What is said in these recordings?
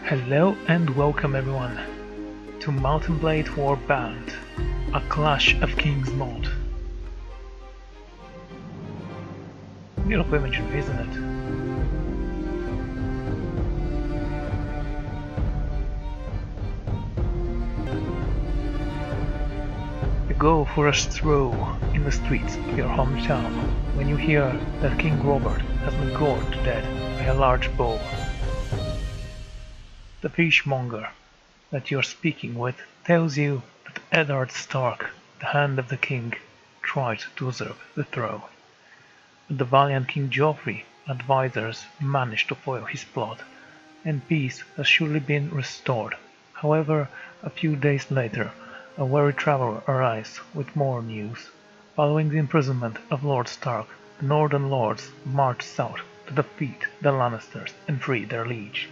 Hello and welcome everyone to Mountain Blade Warband, a Clash of Kings mod. Beautiful imagery, isn't it? You go for a stroll in the streets of your hometown when you hear that King Robert has been gored to death by a large bull. The fishmonger that you are speaking with tells you that Eddard Stark, the Hand of the King, tried to usurp the throne. But the valiant King Joffrey advisors managed to foil his plot, and peace has surely been restored. However, a few days later, a weary traveler arrives with more news. Following the imprisonment of Lord Stark, the Northern Lords marched south to defeat the Lannisters and free their liege.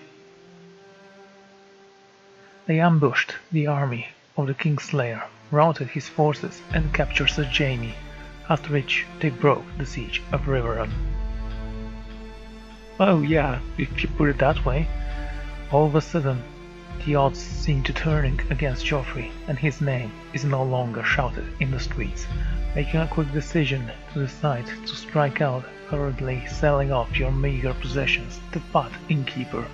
They ambushed the army of the Kingslayer, routed his forces and captured Sir Jaime, after which they broke the siege of Riverrun. Oh yeah, if you put it that way. All of a sudden, the odds seem to turning against Joffrey, and his name is no longer shouted in the streets, making a quick decision to decide to strike out, hurriedly selling off your meager possessions to fat innkeeper,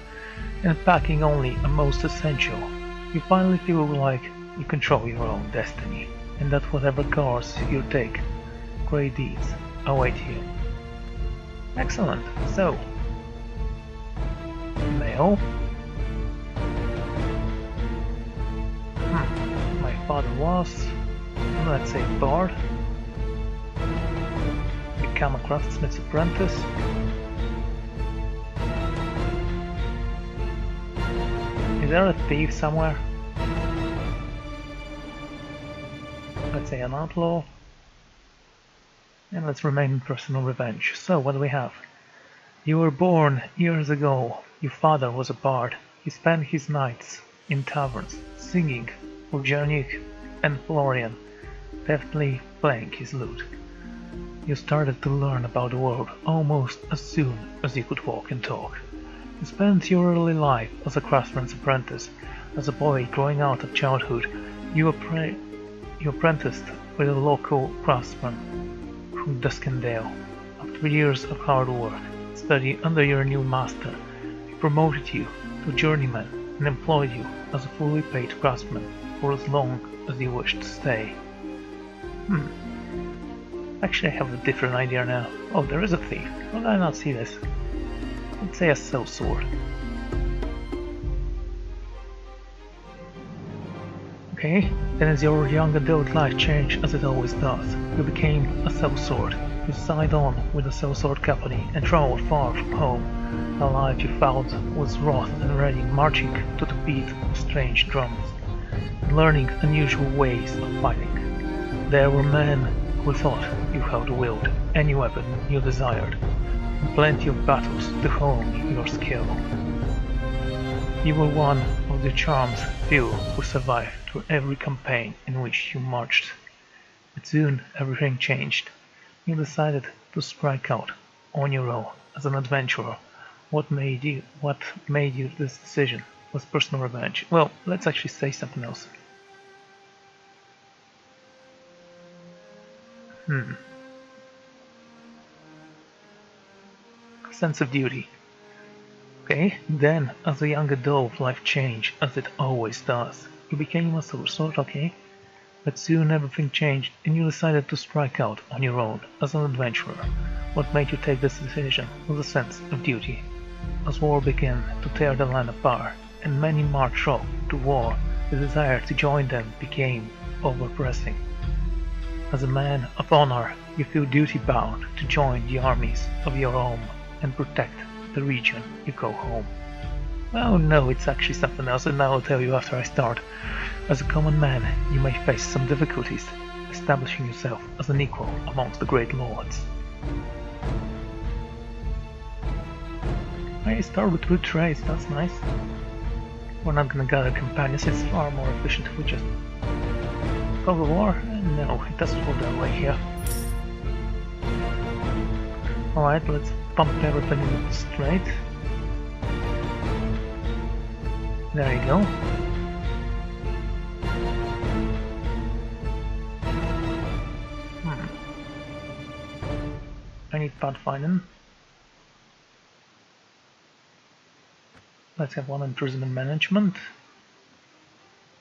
and packing only a most essential. You finally feel like you control your own destiny, and that whatever course you take, great deeds await you. Excellent, so male. My father was, let's say, bard. Become a craftsman's apprentice. Is there a thief somewhere? Let's say an outlaw. And let's remain in personal revenge. So, what do we have? You were born years ago. Your father was a bard. He spent his nights in taverns, singing for Janik and Florian, deftly playing his lute. You started to learn about the world almost as soon as you could walk and talk. You spent your early life as a craftsman's apprentice. As a boy growing out of childhood, you apprenticed with a local craftsman from Duskendale. After years of hard work, study under your new master, he promoted you to journeyman and employed you as a fully paid craftsman for as long as you wished to stay. Actually, I have a different idea now. Oh, there is a thief. How did I not see this? Let's say a sellsword. Okay, then as your young adult life changed as it always does, you became a sellsword. You signed on with a sellsword company and traveled far from home. The life you found was wroth and ready, marching to the beat of strange drums, and learning unusual ways of fighting. There were men who thought you held to wield any weapon you desired, and plenty of battles to hone your skill. You were one of the charmed few who survived through every campaign in which you marched. But soon everything changed. You decided to strike out on your own as an adventurer. What made you this decision was personal revenge. Well, let's actually say something else. Sense of duty. Okay, then as a young adult, life changed as it always does. You became a sellsword, okay? But soon everything changed and you decided to strike out on your own as an adventurer. What made you take this decision was a sense of duty. As war began to tear the land apart and many marched off to war, the desire to join them became overpressing. As a man of honor, you feel duty-bound to join the armies of your home and protect the region you call home. Oh no, it's actually something else, and I'll tell you after I start. As a common man, you may face some difficulties establishing yourself as an equal amongst the great lords. I start with root trace, that's nice. We're not gonna gather companions, it's far more efficient if we just go to war. No, it doesn't work that way here. Alright, let's pump everything straight. There you go. I need pathfinding. Let's have one imprisonment management.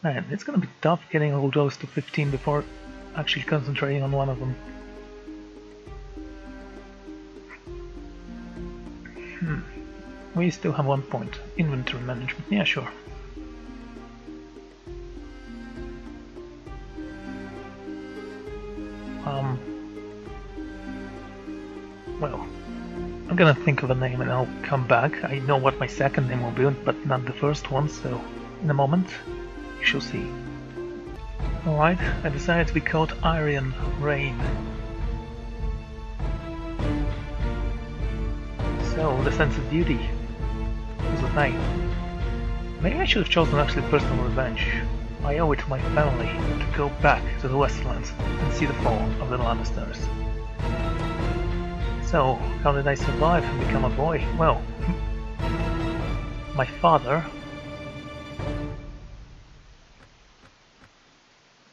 Man, it's gonna be tough getting all those to 15 before actually concentrating on one of them. We still have 1 point. Inventory management, yeah, sure. Well, I'm gonna think of a name and I'll come back. I know what my second name will be, but not the first one, so in a moment you shall see. Alright, I decided to be called Reyne. So, the sense of duty was a thing. Maybe I should have chosen actually personal revenge. I owe it to my family to go back to the Westlands and see the fall of the Lannisters. So, how did I survive and become a boy? Well, my father,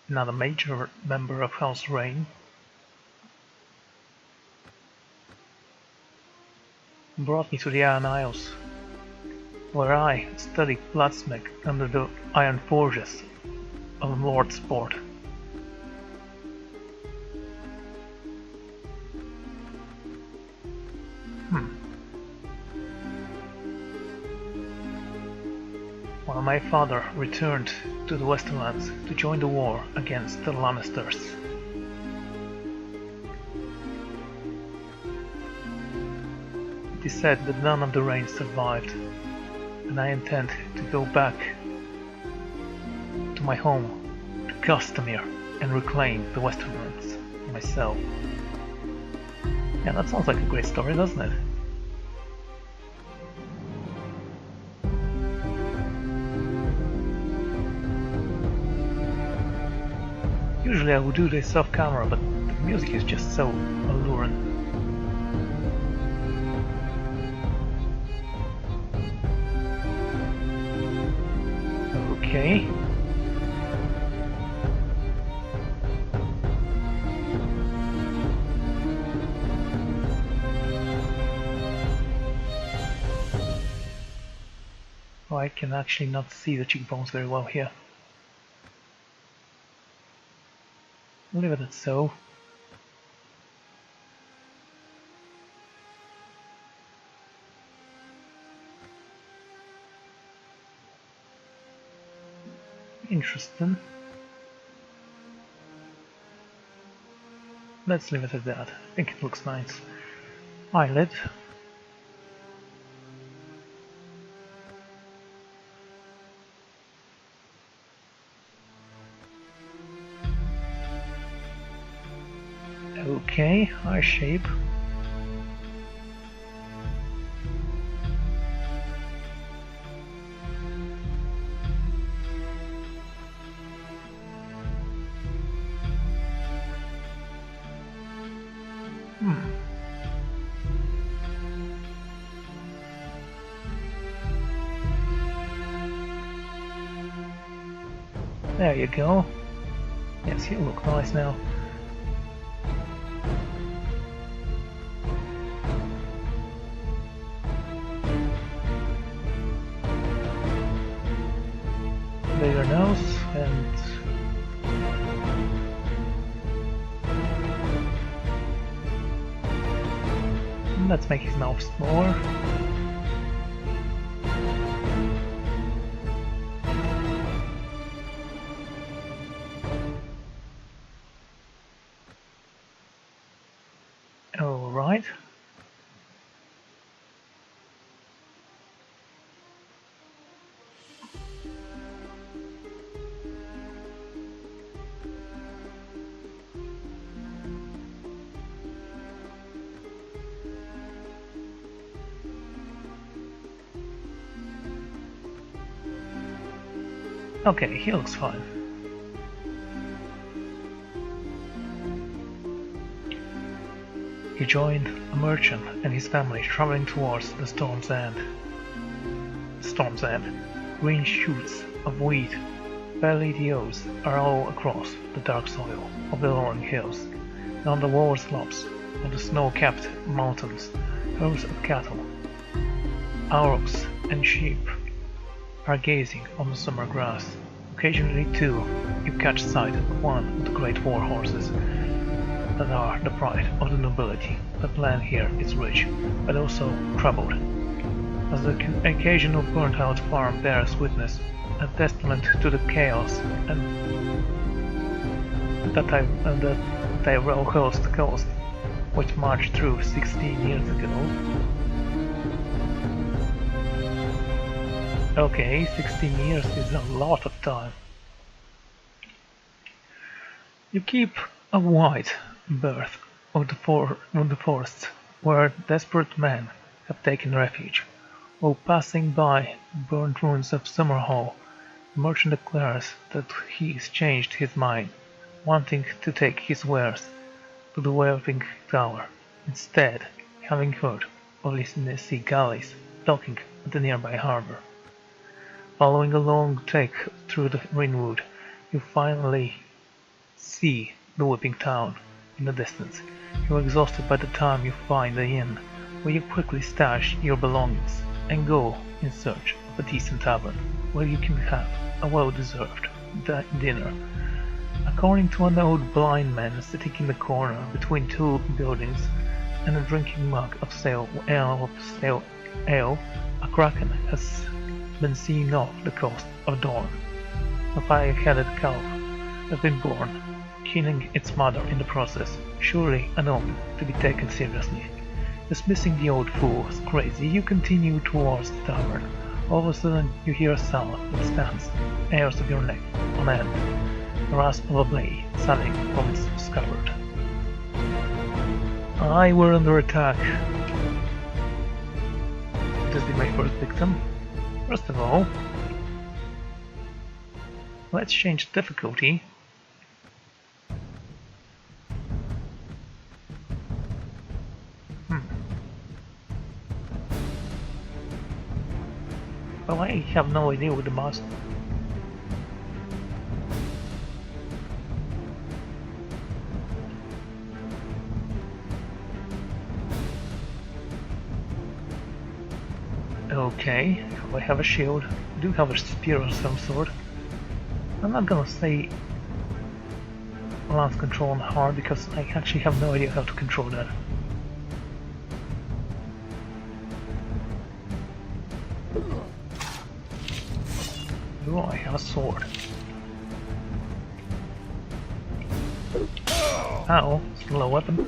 not a major member of House Reyne, brought me to the Iron Isles, where I studied blacksmith under the iron forges of Lord Sport. While my father returned to the Westerlands to join the war against the Lannisters. It is said that none of the Reynes survived, and I intend to go back to my home, to Castamere, and reclaim the Westerlands for myself. Yeah, that sounds like a great story, doesn't it? Usually I would do this off camera, but the music is just so alluring. Okay. Oh, I can actually not see the cheekbones very well here. Leave it at so. Interesting. Let's leave it at that. I think it looks nice. Eyelid. Okay, eye shape. There you go. Yes, he'll look nice now. Bigger nose and let's make his mouth smaller. All right. Okay, he looks fine. He joined a merchant and his family traveling towards the Storm's End. Green shoots of wheat, paletios are all across the dark soil of the rolling hills, and on the lower slopes of the snow-capped mountains, herds of cattle, aurochs, and sheep are gazing on the summer grass. Occasionally, too, you catch sight of one of the great war horses that are the pride of the nobility. The land here is rich, but also troubled, as the occasional burnt-out farm bears witness, a testament to the chaos and that they roll coast to coast, which marched through 16 years ago. Okay, 16 years is a lot of time. You keep a wide berth of the forests where desperate men have taken refuge. While passing by burnt ruins of Summerhall, the merchant declares that he has changed his mind, wanting to take his wares to the waving tower, instead having heard of the sea galleys docking at the nearby harbour. Following a long trek through the Reynewood, you finally see the whipping town in the distance. You are exhausted by the time you find the inn, where you quickly stash your belongings and go in search of a decent tavern, where you can have a well-deserved dinner. According to an old blind man sitting in the corner between two buildings and a drinking mug of stale ale, a kraken has been seen off the coast of Dorne. A fire-headed calf has been born, killing its mother in the process, surely an omen to be taken seriously. Dismissing the old fool as crazy, you continue towards the tavern. All of a sudden you hear a sound that stands hairs of your neck on end, the rasp of a blade sounding from its scabbard. We're under attack. This is my first victim. First of all, let's change difficulty. Well, I have no idea what the mouse. Okay, I have a shield. I do have a spear of some sort. I'm not gonna say lance control on hard because I actually have no idea how to control that. Oh, I have a sword. Ow, still a weapon.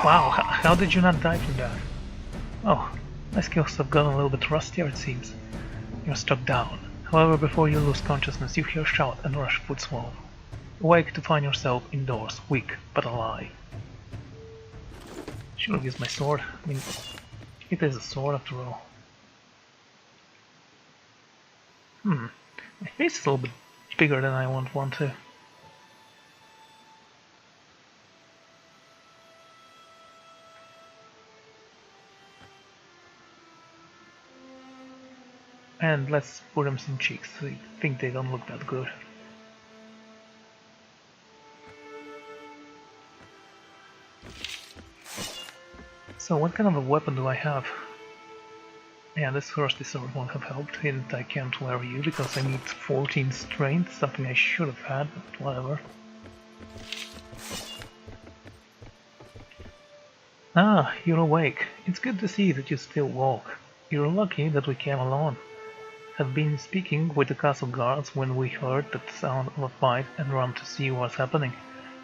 Wow, how did you not die from that? Oh, my skills have gotten a little bit rustier it seems. You're struck down. However, before you lose consciousness, you hear a shout and rush footfall. Awake to find yourself indoors, weak but alive. Should have used my sword. I mean, it is a sword after all. My face is a little bit bigger than I want one to. And let's put them some cheeks. I think they don't look that good. So what kind of a weapon do I have? Yeah, this rusty sword won't have helped, and I can't wear you because I need 14 strength, something I should have had, but whatever. Ah, you're awake. It's good to see that you still walk. You're lucky that we came alone. Had been speaking with the castle guards when we heard the sound of a fight and ran to see what's happening.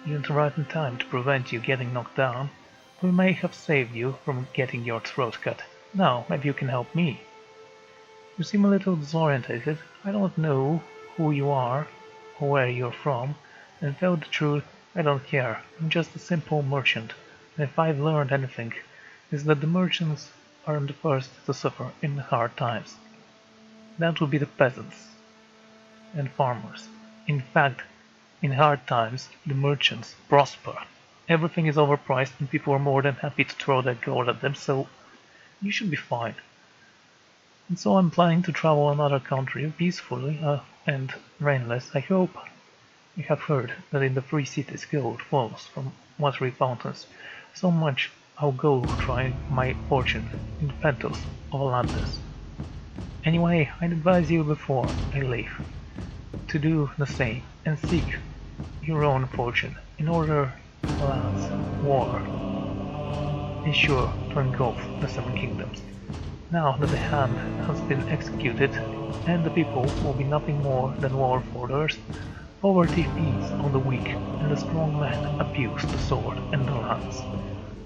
You didn't arrive in time to prevent you getting knocked down. We may have saved you from getting your throat cut. Now, maybe you can help me. You seem a little disorientated. I don't know who you are or where you're from, and to tell the truth, I don't care. I'm just a simple merchant, and if I've learned anything, it's that the merchants are the first to suffer in hard times. That would be the peasants. and farmers. In fact, in hard times, the merchants prosper. Everything is overpriced and people are more than happy to throw their gold at them, so you should be fine. And so I'm planning to travel another country peacefully and rainless, I hope. You have heard that in the free cities gold flows from watery fountains, so much I'll go try my fortune in the petals of Atlantis. Anyway, I'd advise you before I leave to do the same and seek your own fortune in order, alas, war is sure to engulf the Seven Kingdoms. Now that the hand has been executed and the people will be nothing more than war foders, poverty feeds on the weak and the strong men abuse the sword and the lance.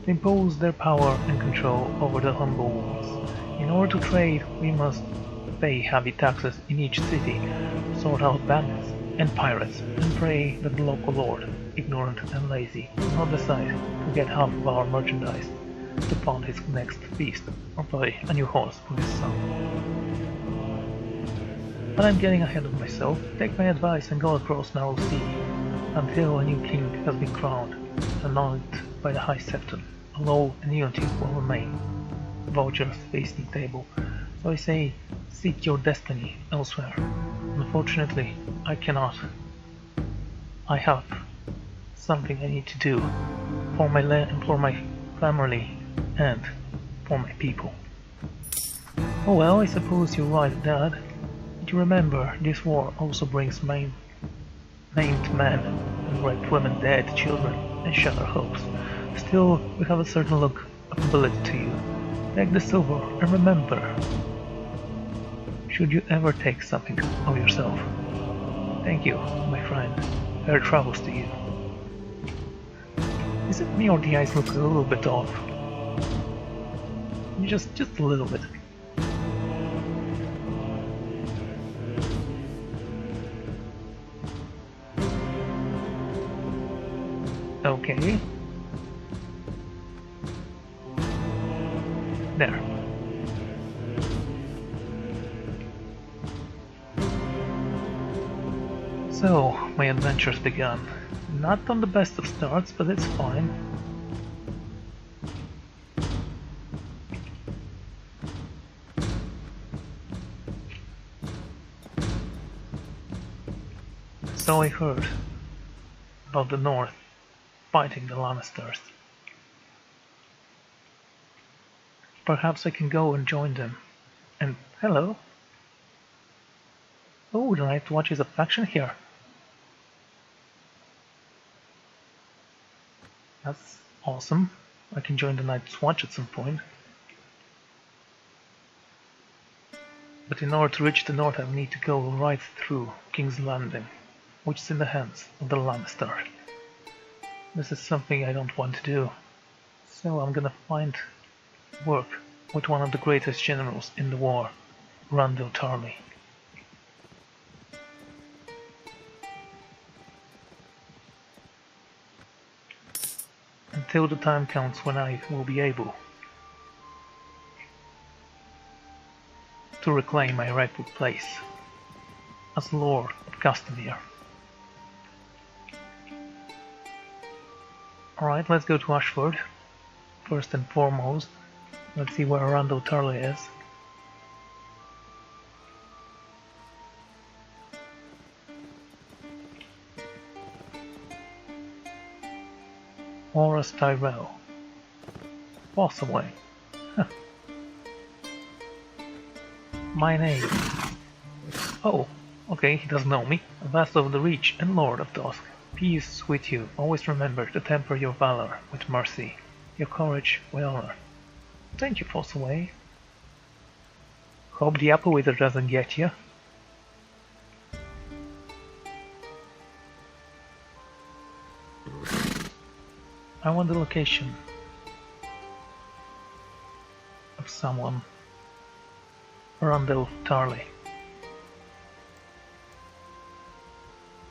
They impose their power and control over the humble ones. In order to trade, we must pay heavy taxes in each city, sort out bandits and pirates, and pray that the local lord, ignorant and lazy, will not decide to get half of our merchandise to fund his next feast or buy a new horse for his son. But I'm getting ahead of myself. Take my advice and go across narrow sea until a new king has been crowned, anointed by the High Septon. A law and unity will remain. Vultures feasting table. So I say, seek your destiny elsewhere. Unfortunately, I cannot. I have something I need to do for my land, for my family, and for my people. Oh well, I suppose you're right, Dad. But you remember, this war also brings maimed men and raped women, dead children, and shattered hopes. Still, we have a certain look of ability to you. Take the silver, and remember, should you ever take something of yourself. Thank you, my friend. Fair travels to you. Is it me or the eyes look a little bit off? Just a little bit. Okay. There. So, my adventures began. Not on the best of starts, but it's fine. So I heard about the North fighting the Lannisters. Perhaps I can go and join them. And hello. Oh, the Night Watch is a faction here. That's awesome. I can join the Night's Watch at some point. But in order to reach the north I need to go right through King's Landing, which is in the hands of the Lannister. This is something I don't want to do. So I'm gonna find work with one of the greatest generals in the war, Randyll Tarly. Until the time comes when I will be able to reclaim my rightful place as Lord of Castamere. Alright, let's go to Ashford. First and foremost, let's see where Randyll Tarly is. Horace Tyrell. Possibly. My name. Oh, okay, he doesn't know me. A vassal of the Reach and Lord of Dusk. Peace with you. Always remember to temper your valor with mercy, your courage with honor. Thank you, Fossaway. Hope the apple wither doesn't get you. I want the location of someone. Randyll Tarly.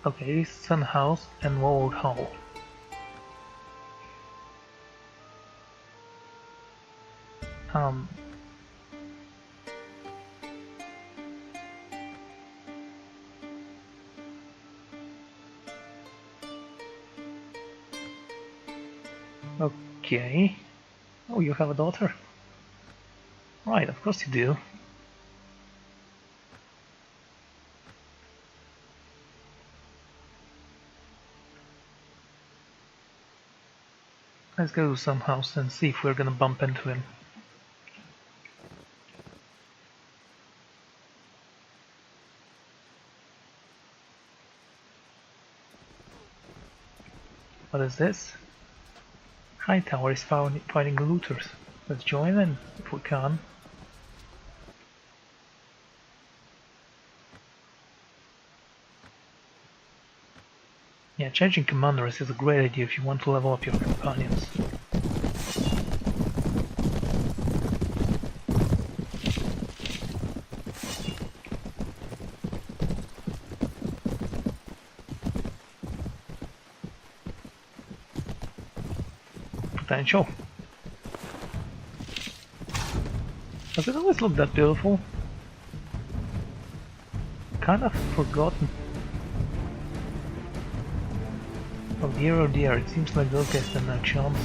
Okay, Sun House and Wold Hall. Okay. Oh, you have a daughter? Right, of course you do. Let's go to some house and see if we're gonna bump into him. What is this? High Tower is fighting looters. Let's join in if we can. Yeah, changing commanders is a great idea if you want to level up your companions. Potential. Does it always look that beautiful? Kind of forgotten. Oh dear, it seems like those guys stand no chance.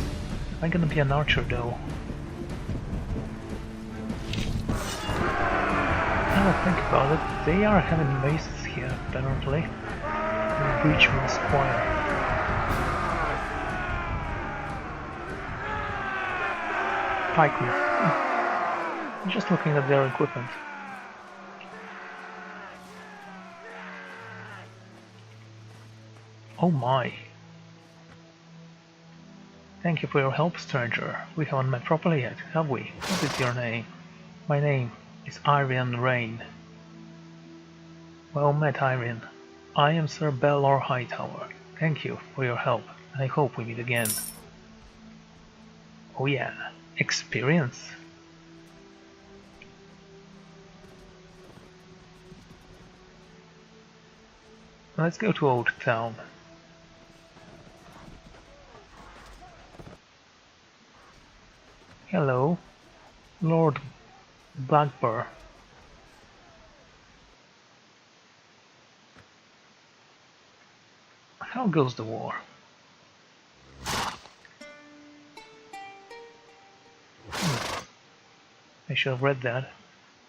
I'm gonna be an archer though. Now I think about it, they are having bases here, apparently. In Breachman Square. Pikemen. Just looking at their equipment. Oh my. Thank you for your help, stranger. We haven't met properly yet, have we? What is your name? My name is Reyne. Well met, Irene. I am Sir Belor Hightower. Thank you for your help, and I hope we meet again. Oh yeah, experience. Let's go to Old Town. Hello, Lord Blackburn. How goes the war? I should have read that.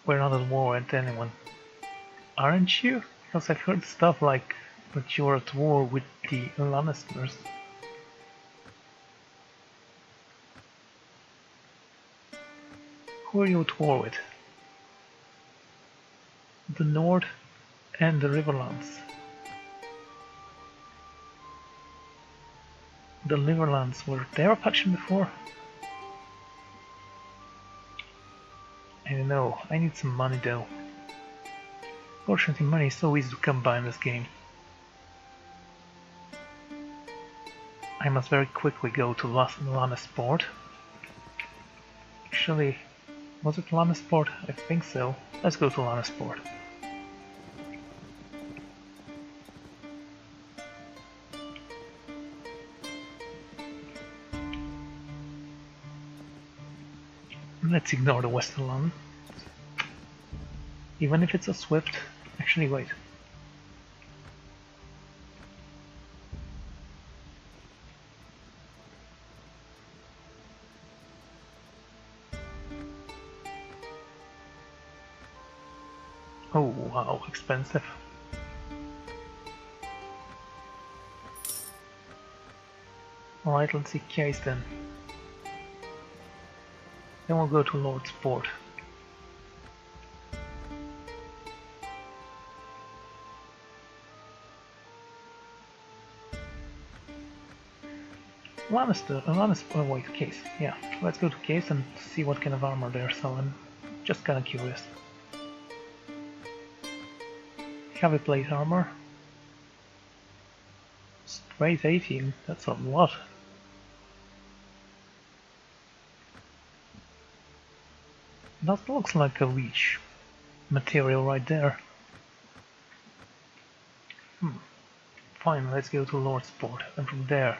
We're not at war with anyone. Aren't you? Because I've heard stuff like that you're at war with the Lannisters. Who are you at war with? The North and the Riverlands. The Riverlands were they a faction before? I don't know, I need some money though. Fortunately, money is so easy to come by in this game. I must very quickly go to Lannisport. Actually, was it Lannisport? I think so. Let's go to Lannisport. Let's ignore the Western Land. Even if it's a swift... Actually, wait. Oh wow, expensive. Alright, let's see case then. Then we'll go to Lord's Port. Lannister, wait, case. Yeah, let's go to case and see what kind of armor they're selling. Just kinda curious. Heavy plate armor. Straight 18, that's a lot. That looks like a reach material right there. Fine, let's go to Lord's Port, and from there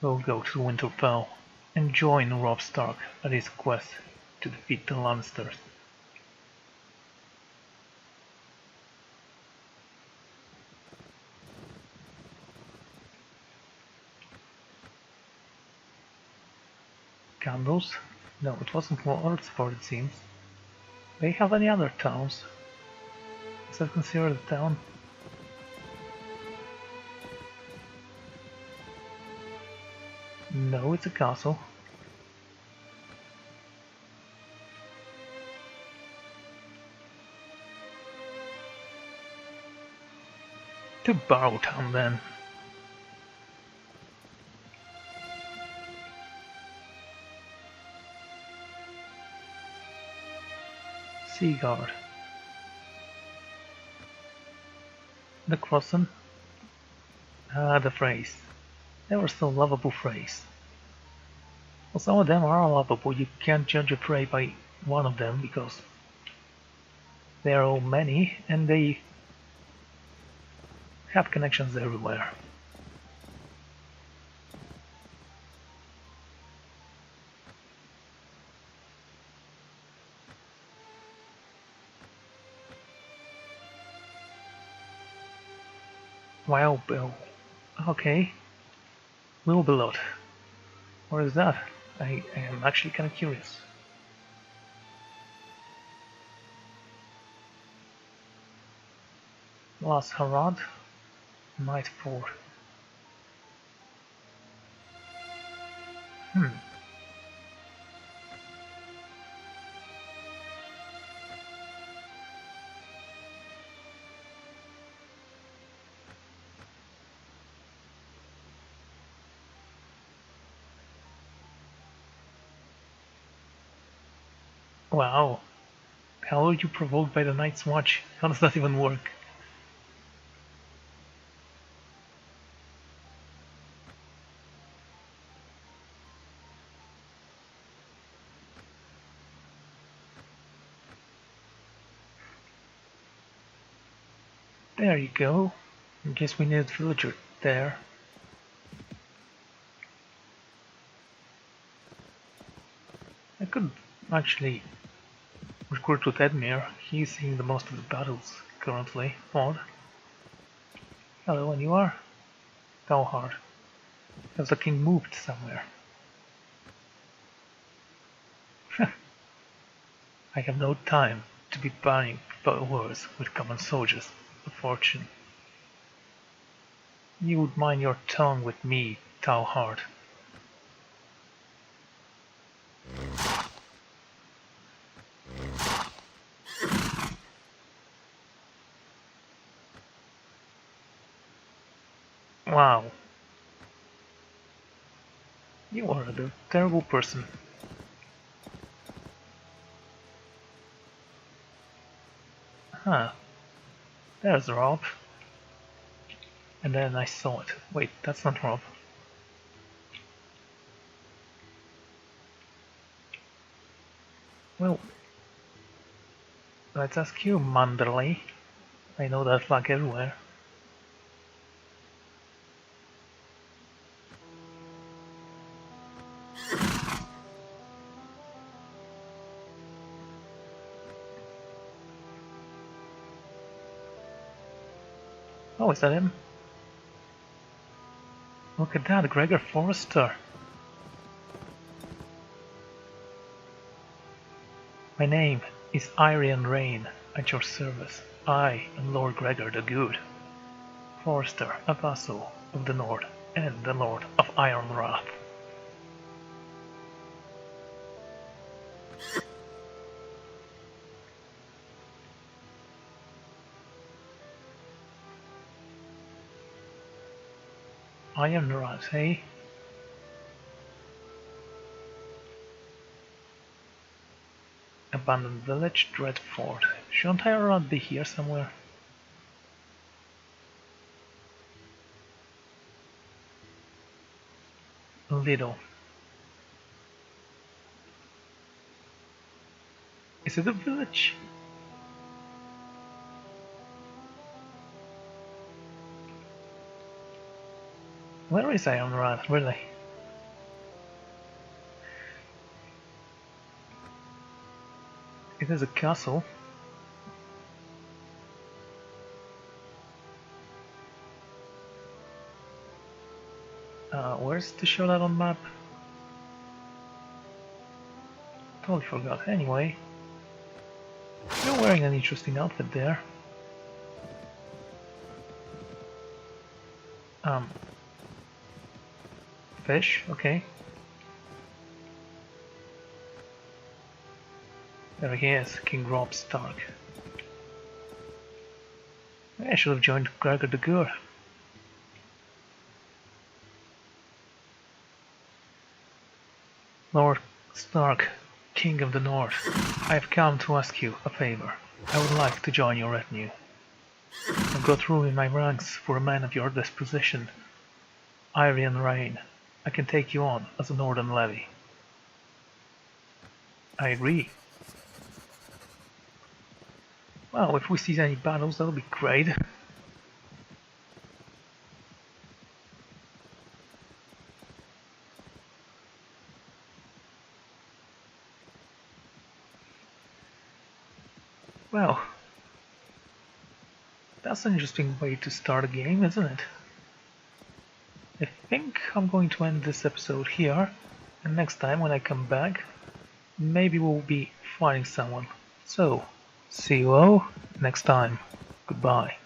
we'll go to Winterfell and join Robb Stark at his quest to defeat the Lannisters. Candles? No, it wasn't Lordsport, it seems. They have any other towns? Is that considered a town? No, it's a castle. To Barrowtown then. Seaguard. The Crossen. Ah, the phrase. They were so lovable phrase. Well, some of them are lovable. You can't judge a prey by one of them because there are many and they have connections everywhere. Wow, Bill. Okay. Little Below. Where is that? I am actually kind of curious. Las Harad, Night Fort. Wow. How are you provoked by the Night's Watch? How does that even work? There you go. I guess we need a villager there. I could actually recruit with Edmure. He's seeing the most of the battles currently. Odd. Hello, and you are? Tauhard. Has the king moved somewhere? I have no time to be buying wars with common soldiers of fortune. You would mind your tongue with me, Tauhard. Wow. You are a terrible person. Huh. There's Rob. And then I saw it. Wait, that's not Rob. Well, let's ask you, Manderley. I know that flag everywhere. Oh, is that him? Look at that, Gregor Forrester. My name is Reyne, at your service. I am Lord Gregor the Good. Forrester, a vassal of the North, and the Lord of Iron Wrath. Iron Wrath, eh? Abandoned village, Dread Fort. Shouldn't Iron Wrath be here somewhere? Little. Is it a village? Where is Iron Wrath, really? It is a castle. Where's to show that on map? Totally forgot. Anyway, you're wearing an interesting outfit there. Fish, okay. There he is, King Robb Stark. I should have joined Gregor the Gur. Lord Stark, King of the North, I have come to ask you a favor. I would like to join your retinue. I've got through in my ranks for a man of your disposition, Reyne. I can take you on as a northern levy. I agree. Well, if we see any battles, that'll be great. Well, that's an interesting way to start a game, isn't it? I think I'm going to end this episode here, and next time when I come back, maybe we'll be fighting someone. So, see you all next time. Goodbye.